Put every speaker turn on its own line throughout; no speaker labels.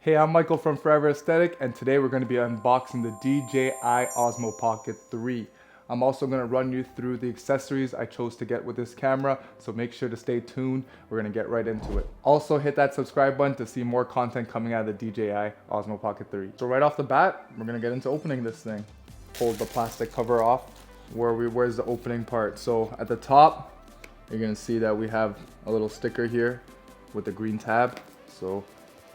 Hey, I'm Michael from Forever Aesthetic, and today we're going to be unboxing the DJI Osmo Pocket 3. I'm also going to run you through the accessories I chose to get with this camera, so make sure to stay tuned. We're going to get right into it. Also hit that subscribe button to see more content coming out of the DJI Osmo Pocket 3. So right off the bat, we're going to get into opening this thing. Pull the plastic cover off. Where's the opening part? So at the top, you're going to see that we have a little sticker here with the green tab. So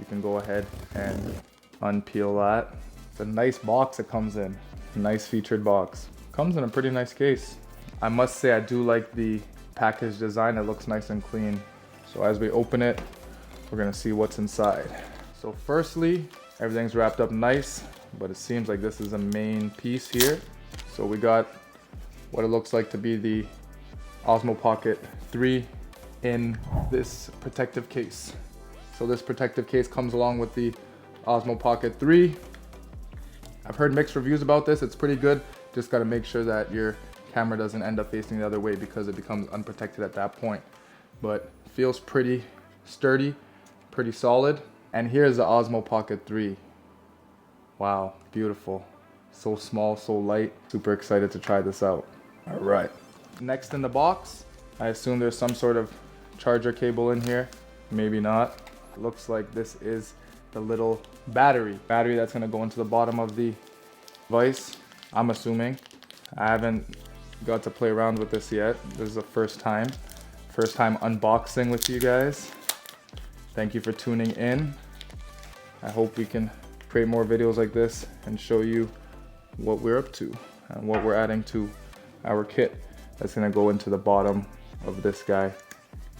you can go ahead and unpeel that. It's a nice box it comes in. Nice featured box. Comes in a pretty nice case. I must say I do like the package design. It looks nice and clean. So as we open it, we're gonna see what's inside. So firstly, everything's wrapped up nice, but it seems like this is a main piece here. So we got what it looks like to be the Osmo Pocket 3 in this protective case. So this protective case comes along with the Osmo Pocket 3. I've heard mixed reviews about this. It's pretty good. Just got to make sure that your camera doesn't end up facing the other way because it becomes unprotected at that point. But feels pretty sturdy, pretty solid. And here's the Osmo Pocket 3. Wow, beautiful. So small, so light. Super excited to try this out. All right. Next in the box, I assume there's some sort of charger cable in here. Maybe not. Looks like this is the little battery that's going to go into the bottom of the device. I'm assuming. I haven't got to play around with this yet. This is the first time unboxing with you guys. Thank you for tuning in. I hope we can create more videos like this and show you what we're up to and what we're adding to our kit that's going to go into the bottom of this guy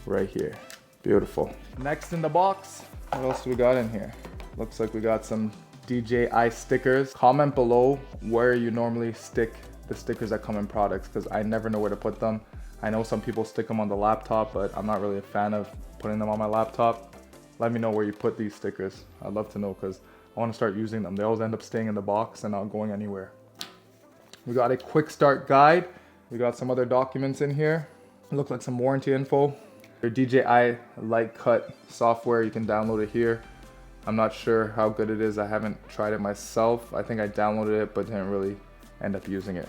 right here. Beautiful. Next in the box, what else do we got in here? Looks like we got some DJI stickers. Comment below where you normally stick the stickers that come in products, because I never know where to put them. I know some people stick them on the laptop, but I'm not really a fan of putting them on my laptop. Let me know where you put these stickers. I'd love to know because I want to start using them. They always end up staying in the box and not going anywhere. We got a quick start guide. We got some other documents in here. Look like some warranty info. Your DJI Light Cut software, you can download it here. I'm not sure how good it is. I haven't tried it myself. I think I downloaded it but didn't really end up using it.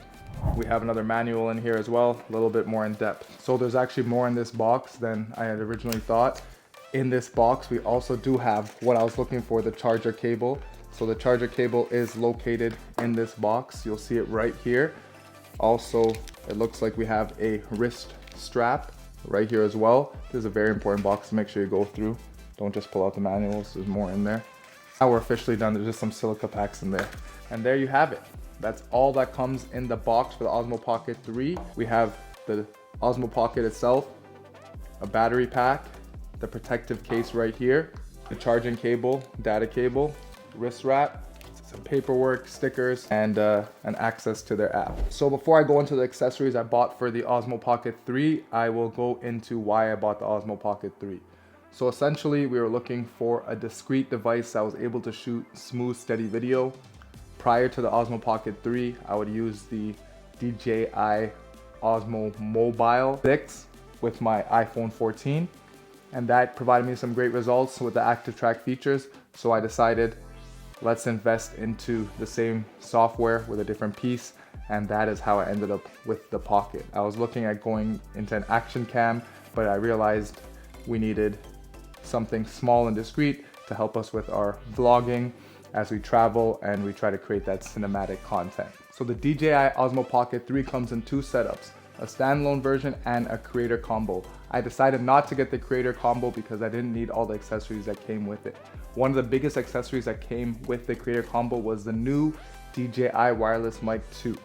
We have another manual in here as well, a little bit more in depth. So there's actually more in this box than I had originally thought. In this box, we also do have what I was looking for, the charger cable. So the charger cable is located in this box. You'll see it right here. Also, it looks like we have a wrist strap right here as well. This is a very important box to make sure you go through. Don't just pull out the manuals, there's more in there. Now we're officially done. There's just some silica packs in there. And there you have it. That's all that comes in the box for the Osmo Pocket 3. We have the Osmo Pocket itself, a battery pack, the protective case right here, the charging cable, data cable, wrist wrap, some paperwork, stickers, and an access to their app. So before I go into the accessories I bought for the Osmo Pocket 3, I will go into why I bought the Osmo Pocket 3. So essentially, we were looking for a discrete device that was able to shoot smooth, steady video. Prior to the Osmo Pocket 3, I would use the DJI Osmo Mobile 6 with my iPhone 14, and that provided me some great results with the active track features. So I decided, let's invest into the same software with a different piece, and that is how I ended up with the Pocket. I was looking at going into an action cam, but I realized we needed something small and discreet to help us with our vlogging as we travel and we try to create that cinematic content. So the DJI Osmo Pocket 3 comes in two setups, a standalone version and a creator combo. I decided not to get the creator combo because I didn't need all the accessories that came with it. One of the biggest accessories that came with the creator combo was the new DJI Wireless Mic 2.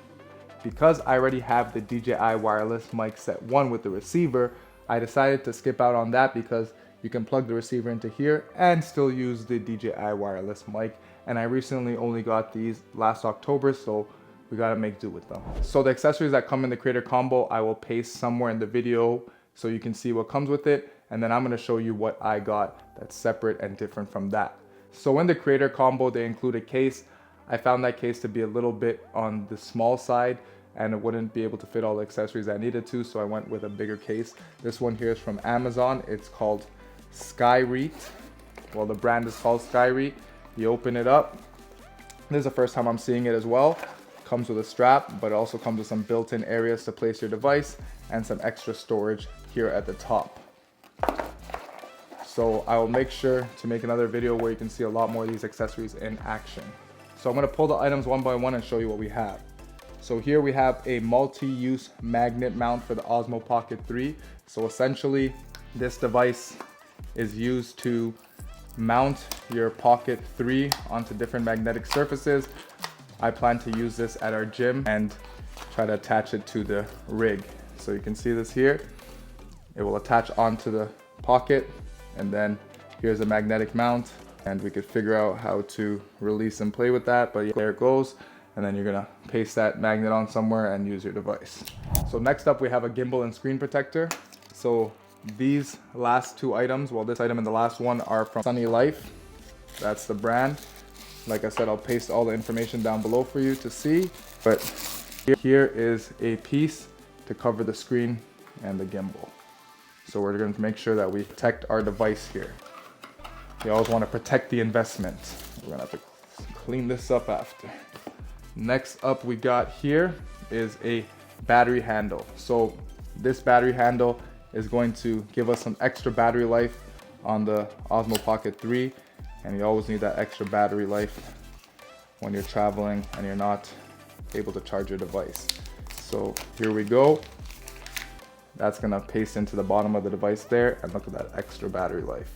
Because I already have the DJI Wireless Mic Set 1 with the receiver, I decided to skip out on that because you can plug the receiver into here and still use the DJI Wireless Mic. And I recently only got these last October, so we gotta make do with them. So the accessories that come in the creator combo, I will paste somewhere in the video so you can see what comes with it. And then I'm gonna show you what I got that's separate and different from that. So in the creator combo, they include a case. I found that case to be a little bit on the small side and it wouldn't be able to fit all the accessories I needed to, so I went with a bigger case. This one here is from Amazon. It's called Skyreet. Well, the brand is called Skyreet, You open it up. This is the first time I'm seeing it as well. Comes with a strap, but it also comes with some built-in areas to place your device and some extra storage here at the top. So I will make sure to make another video where you can see a lot more of these accessories in action. So I'm gonna pull the items one by one and show you what we have. So here we have a multi-use magnet mount for the Osmo Pocket 3. So essentially, this device is used to mount your Pocket 3 onto different magnetic surfaces. I plan to use this at our gym and try to attach it to the rig. So you can see this here. It will attach onto the Pocket, and then here's a magnetic mount, and we could figure out how to release and play with that, but there it goes. And then you're gonna paste that magnet on somewhere and use your device. So next up, we have a gimbal and screen protector. So these last two items, well, this item and the last one, are from Sunny Life. That's the brand. Like I said, I'll paste all the information down below for you to see. But here is a piece to cover the screen and the gimbal. So we're going to make sure that we protect our device here. You always want to protect the investment. We're going to have to clean this up after. Next up we got here is a battery handle. So this battery handle is going to give us some extra battery life on the Osmo Pocket 3. And you always need that extra battery life when you're traveling and you're not able to charge your device. So here we go. That's gonna paste into the bottom of the device there, and look at that extra battery life.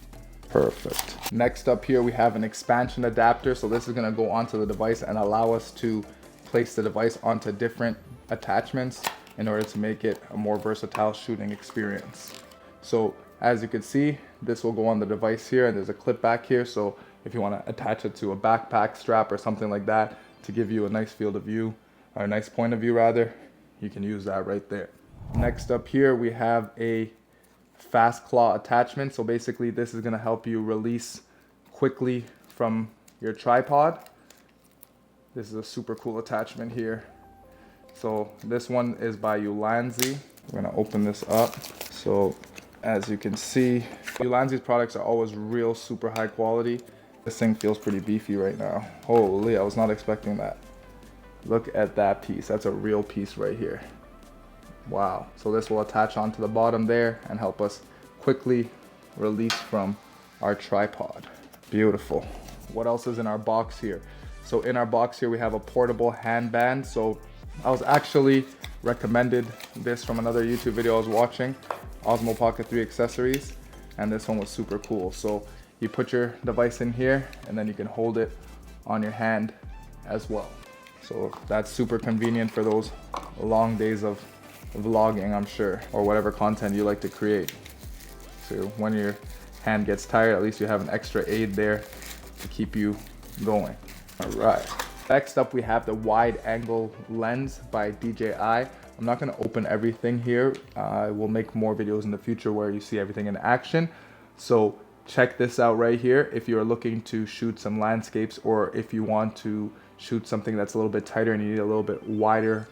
Perfect. Next up here we have an expansion adapter. So this is gonna go onto the device and allow us to place the device onto different attachments in order to make it a more versatile shooting experience. So as you can see, this will go on the device here, and there's a clip back here. So if you want to attach it to a backpack strap or something like that to give you a nice field of view, or a nice point of view rather, you can use that right there. Next up here, we have a fast claw attachment. So basically this is going to help you release quickly from your tripod. This is a super cool attachment here. So this one is by Ulanzi. We're going to open this up. So as you can see, Ulanzi's products are always real super high quality. This thing feels pretty beefy right now. Holy, I was not expecting that. Look at that piece. That's a real piece right here. Wow. So this will attach onto the bottom there and help us quickly release from our tripod. Beautiful. What else is in our box here? So in our box here, we have a portable handband. So I was actually recommended this from another YouTube video I was watching, Osmo Pocket 3 accessories, and this one was super cool. So you put your device in here and then you can hold it on your hand as well. So that's super convenient for those long days of vlogging, I'm sure, or whatever content you like to create. So when your hand gets tired, at least you have an extra aid there to keep you going. All right. Next up, we have the wide angle lens by DJI. I'm not gonna open everything here. I will make more videos in the future where you see everything in action. So check this out right here. If you're looking to shoot some landscapes, or if you want to shoot something that's a little bit tighter and you need a little bit wider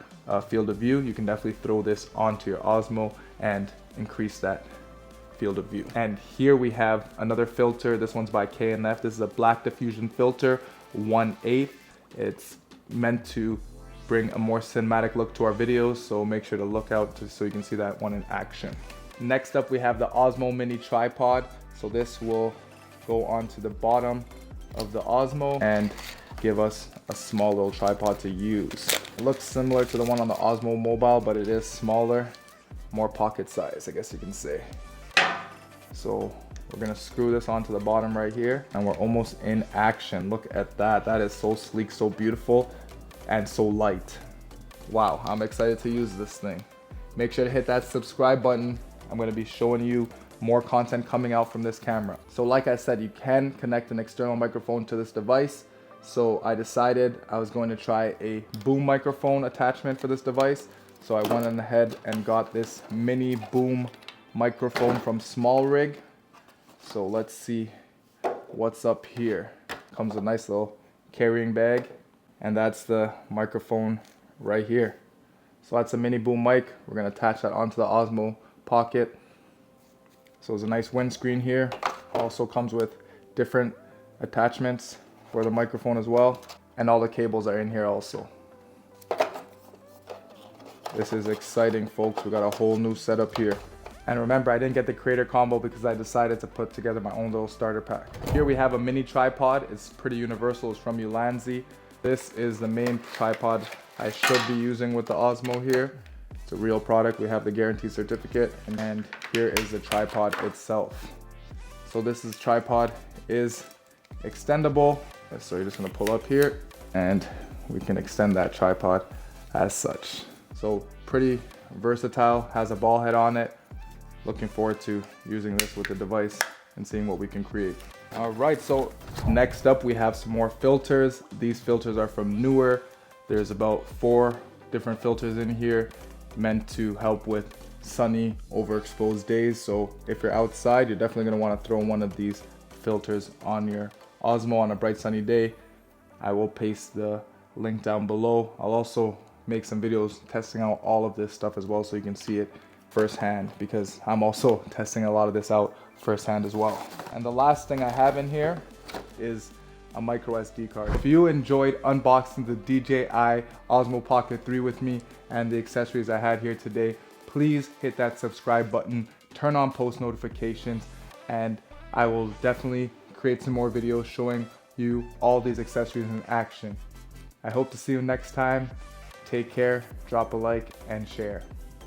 field of view, you can definitely throw this onto your Osmo and increase that field of view. And here we have another filter. This one's by K&F. This is a black diffusion filter, 1/8. It's meant to bring a more cinematic look to our videos, so make sure to look out so you can see that one in action. Next up, we have the Osmo Mini Tripod. So this will go onto the bottom of the Osmo and give us a small little tripod to use. It looks similar to the one on the Osmo Mobile, but it is smaller, more pocket size, I guess you can say. So we're gonna screw this onto the bottom right here, and we're almost in action. Look at that. That is so sleek, so beautiful, and so light. Wow, I'm excited to use this thing. Make sure to hit that subscribe button. I'm gonna be showing you more content coming out from this camera. So like I said, you can connect an external microphone to this device. So I decided I was going to try a boom microphone attachment for this device. So I went ahead and got this mini boom microphone from Small Rig. So let's see what's up here. Comes with a nice little carrying bag, and that's the microphone right here. So that's a mini boom mic. We're gonna attach that onto the Osmo Pocket. So there's a nice windscreen here. Also comes with different attachments for the microphone as well. And all the cables are in here also. This is exciting, folks. We got a whole new setup here. And remember, I didn't get the creator combo because I decided to put together my own little starter pack. Here we have a mini tripod. It's pretty universal. It's from Ulanzi. This is the main tripod I should be using with the Osmo here. It's a real product. We have the guarantee certificate. And here is the tripod itself. So this tripod is extendable. So you're just gonna pull up here and we can extend that tripod as such. So pretty versatile, has a ball head on it. Looking forward to using this with the device and seeing what we can create. All right, so next up we have some more filters. These filters are from Newer. There's about 4 different filters in here meant to help with sunny, overexposed days. So if you're outside, you're definitely gonna wanna throw one of these filters on your Osmo on a bright sunny day. I will paste the link down below. I'll also make some videos testing out all of this stuff as well so you can see it firsthand, because I'm also testing a lot of this out firsthand as well. And the last thing I have in here is a micro SD card. If you enjoyed unboxing the DJI Osmo Pocket 3 with me and the accessories I had here today, please hit that subscribe button, turn on post notifications, and I will definitely create some more videos showing you all these accessories in action. I hope to see you next time. Take care, drop a like, and share.